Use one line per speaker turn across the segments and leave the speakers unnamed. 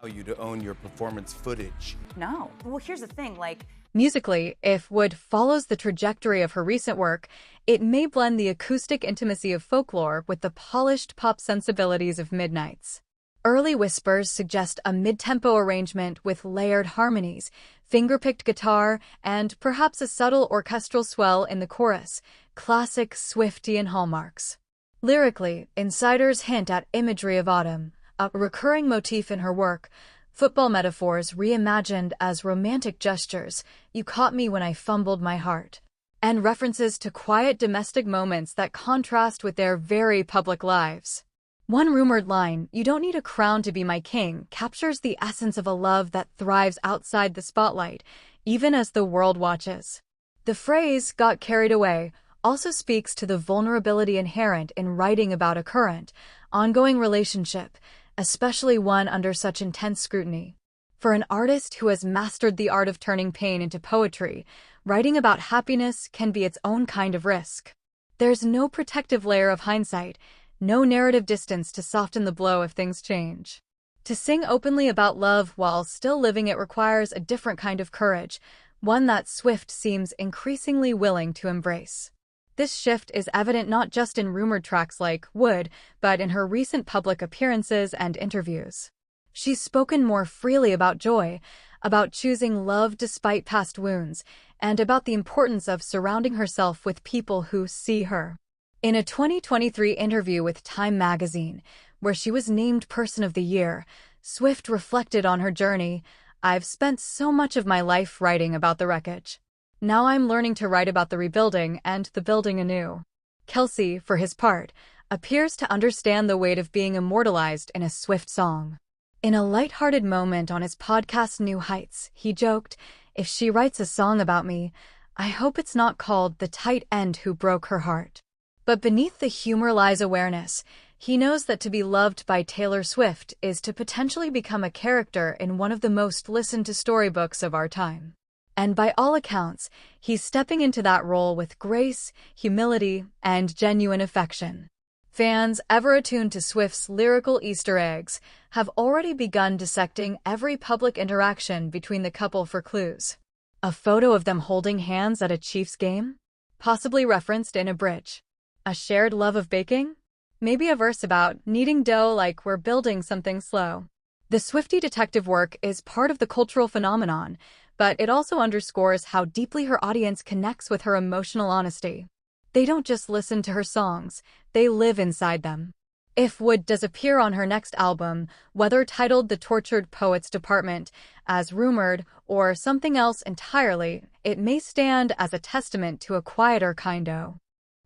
You to own your performance footage.
No. Well, here's the thing, like,
Musically, if Wood follows the trajectory of her recent work, it may blend the acoustic intimacy of folklore with the polished pop sensibilities of Midnight's. Early whispers suggest a mid-tempo arrangement with layered harmonies, finger-picked guitar, and perhaps a subtle orchestral swell in the chorus, classic Swiftian hallmarks. Lyrically, insiders hint at imagery of autumn, a recurring motif in her work, football metaphors reimagined as romantic gestures, "You caught me when I fumbled my heart," and references to quiet domestic moments that contrast with their very public lives. One rumored line, "You don't need a crown to be my king," captures the essence of a love that thrives outside the spotlight, even as the world watches. The phrase, "got carried away," also speaks to the vulnerability inherent in writing about a current, ongoing relationship, especially one under such intense scrutiny. For an artist who has mastered the art of turning pain into poetry, writing about happiness can be its own kind of risk. There's no protective layer of hindsight, no narrative distance to soften the blow if things change. To sing openly about love while still living it requires a different kind of courage, one that Swift seems increasingly willing to embrace. This shift is evident not just in rumored tracks like Wood, but in her recent public appearances and interviews. She's spoken more freely about joy, about choosing love despite past wounds, and about the importance of surrounding herself with people who see her. In a 2023 interview with Time magazine, where she was named Person of the Year, Swift reflected on her journey. "I've spent so much of my life writing about the wreckage. Now I'm learning to write about the rebuilding and the building anew." Kelce, for his part, appears to understand the weight of being immortalized in a Swift song. In a lighthearted moment on his podcast New Heights, he joked, "If she writes a song about me, I hope it's not called The Tight End Who Broke Her Heart." But beneath the humor lies awareness. He knows that to be loved by Taylor Swift is to potentially become a character in one of the most listened-to storybooks of our time. And by all accounts, he's stepping into that role with grace, humility, and genuine affection. Fans, ever attuned to Swift's lyrical Easter eggs, have already begun dissecting every public interaction between the couple for clues. A photo of them holding hands at a Chiefs game? Possibly referenced in a bridge. A shared love of baking? Maybe a verse about kneading dough like we're building something slow. The Swiftie detective work is part of the cultural phenomenon, but it also underscores how deeply her audience connects with her emotional honesty. They don't just listen to her songs, they live inside them. If Wood does appear on her next album, whether titled The Tortured Poets Department, as rumored, or something else entirely, it may stand as a testament to a quieter kind-o.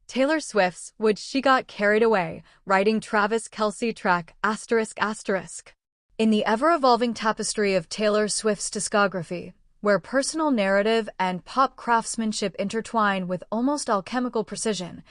Taylor Swift's Would She Got Carried Away, writing Travis Kelce track ***. In the ever-evolving tapestry of Taylor Swift's discography, where personal narrative and pop craftsmanship intertwine with almost alchemical precision,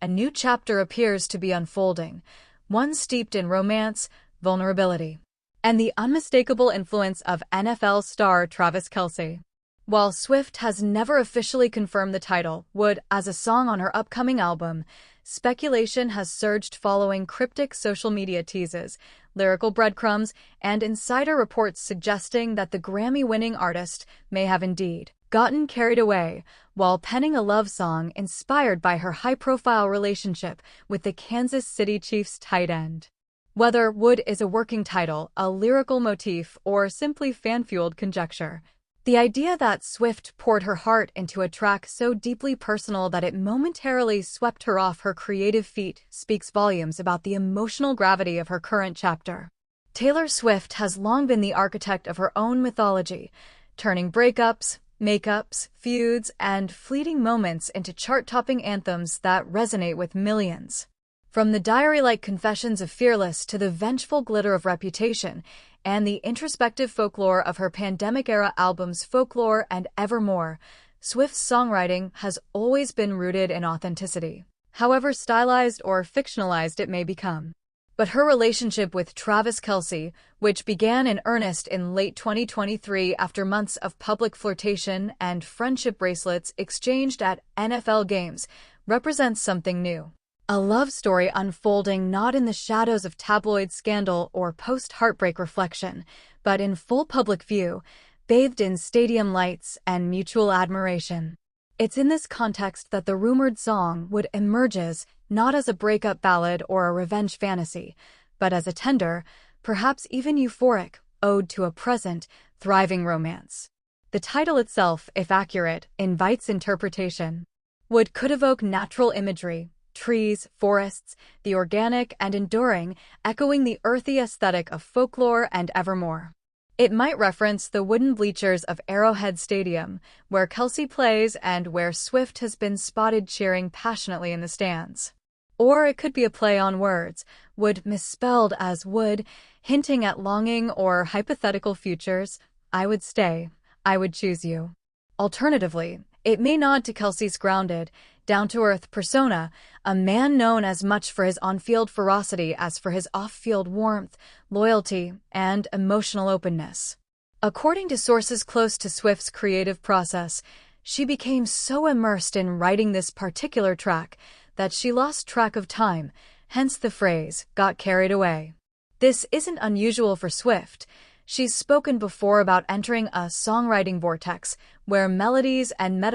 a new chapter appears to be unfolding, one steeped in romance, vulnerability, and the unmistakable influence of NFL star Travis Kelce. While Swift has never officially confirmed the title, Wood, as a song on her upcoming album, speculation has surged following cryptic social media teases, lyrical breadcrumbs, and insider reports suggesting that the Grammy-winning artist may have indeed gotten carried away while penning a love song inspired by her high-profile relationship with the Kansas City Chiefs tight end. Whether Wood is a working title, a lyrical motif, or simply fan-fueled conjecture, the idea that Swift poured her heart into a track so deeply personal that it momentarily swept her off her creative feet speaks volumes about the emotional gravity of her current chapter. Taylor Swift has long been the architect of her own mythology, turning breakups, makeups, feuds, and fleeting moments into chart-topping anthems that resonate with millions. From the diary-like confessions of Fearless to the vengeful glitter of Reputation, and the introspective folklore of her pandemic-era albums Folklore and Evermore, Swift's songwriting has always been rooted in authenticity, however stylized or fictionalized it may become. But her relationship with Travis Kelce, which began in earnest in late 2023 after months of public flirtation and friendship bracelets exchanged at NFL games, represents something new. A love story unfolding not in the shadows of tabloid scandal or post-heartbreak reflection, but in full public view, bathed in stadium lights and mutual admiration. It's in this context that the rumored song would emerge not as a breakup ballad or a revenge fantasy, but as a tender, perhaps even euphoric, ode to a present, thriving romance. The title itself, if accurate, invites interpretation. Wood could evoke natural imagery, trees, forests, the organic and enduring, echoing the earthy aesthetic of folklore and evermore. It might reference the wooden bleachers of Arrowhead Stadium, where Kelce plays and where Swift has been spotted cheering passionately in the stands. Or it could be a play on words, would misspelled as would, hinting at longing or hypothetical futures. I would stay. I would choose you. Alternatively, it may nod to Kelce's grounded, down-to-earth persona, a man known as much for his on-field ferocity as for his off-field warmth, loyalty, and emotional openness. According to sources close to Swift's creative process, she became so immersed in writing this particular track that she lost track of time, hence the phrase, got carried away. This isn't unusual for Swift. She's spoken before about entering a songwriting vortex where melodies and metaphors